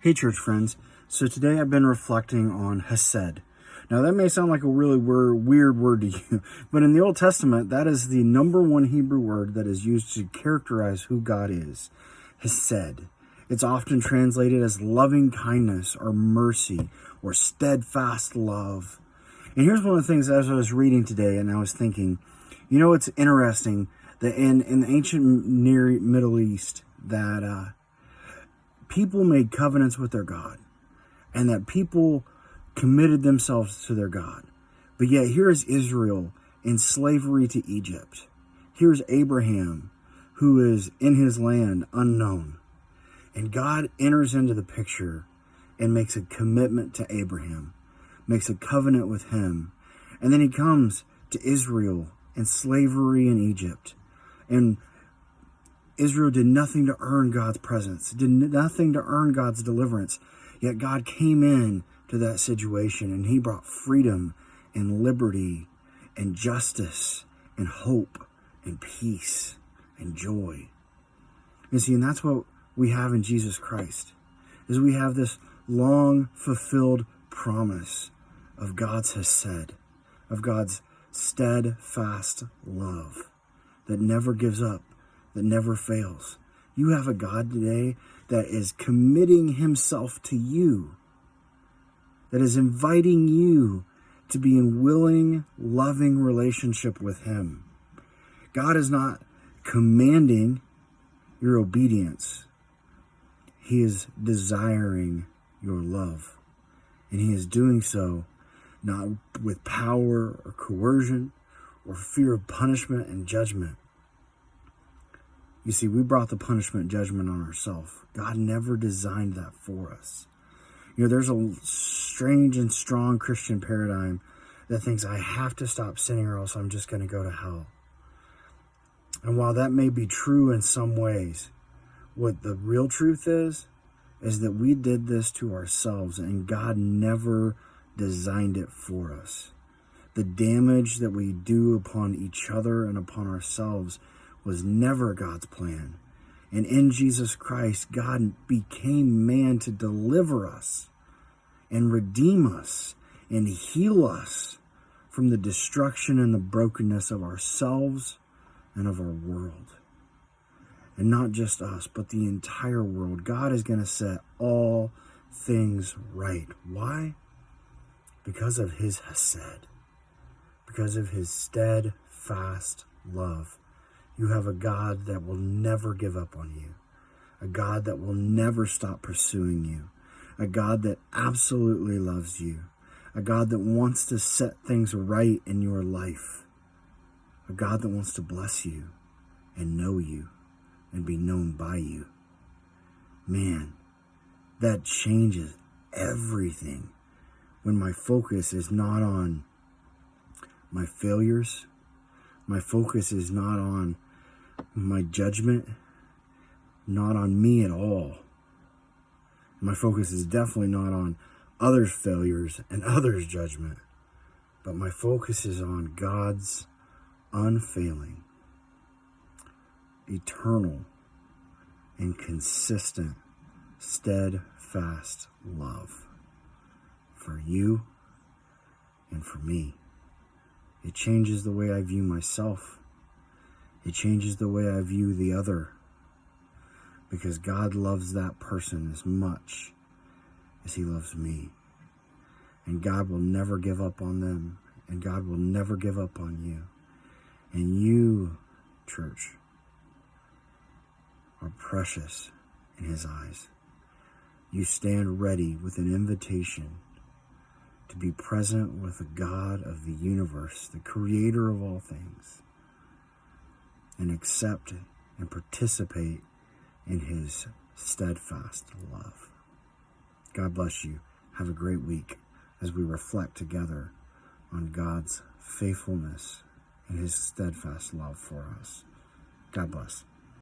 Hey, church friends. So today I've been reflecting on Hesed. Now, that may sound like a really weird word to you, but in the Old Testament, that is the number one Hebrew word that is used to characterize who God is. Hesed. It's often translated as loving kindness or mercy or steadfast love. And here's one of the things as I was reading today and I was thinking, it's interesting that in the ancient Middle East that people made covenants with their God, and that people committed themselves to their God. But yet here is Israel in slavery to Egypt. Here's Abraham, who is in his land unknown. And God enters into the picture and makes a commitment to Abraham, makes a covenant with him. And then he comes to Israel in slavery in Egypt. And Israel did nothing to earn God's presence, did nothing to earn God's deliverance. Yet God came in to that situation and he brought freedom and liberty and justice and hope and peace and joy. And that's what we have in Jesus Christ, is we have this long fulfilled promise of God's Hesed, of God's steadfast love that never gives up, that never fails. You have a God today that is committing himself to you, that is inviting you to be in willing, loving relationship with him. God is not commanding your obedience. He is desiring your love. And he is doing so not with power or coercion or fear of punishment and judgment. You see, we brought the punishment and judgment on ourselves. God never designed that for us. There's a strange and strong Christian paradigm that thinks I have to stop sinning or else I'm just going to go to hell. And while that may be true in some ways, what the real truth is that we did this to ourselves and God never designed it for us. The damage that we do upon each other and upon ourselves was never God's plan. And in Jesus Christ, God became man to deliver us and redeem us and heal us from the destruction and the brokenness of ourselves and of our world. And not just us, but the entire world. God is going to set all things right. Why? Because of his Hesed, because of his steadfast love. You have a God that will never give up on you, a God that will never stop pursuing you, a God that absolutely loves you, a God that wants to set things right in your life, a God that wants to bless you and know you and be known by you. Man, that changes everything when my focus is not on my failures, my focus is not on my judgment, not on me at all. My focus is definitely not on others' failures and others' judgment, but my focus is on God's unfailing, eternal, and consistent, steadfast love for you and for me. It changes the way I view myself. It changes the way I view the other, because God loves that person as much as he loves me. And God will never give up on them, and God will never give up on you. And you, church, are precious in his eyes. You stand ready with an invitation to be present with the God of the universe, the creator of all things, and accept and participate in his steadfast love. God bless you. Have a great week as we reflect together on God's faithfulness and his steadfast love for us. God bless.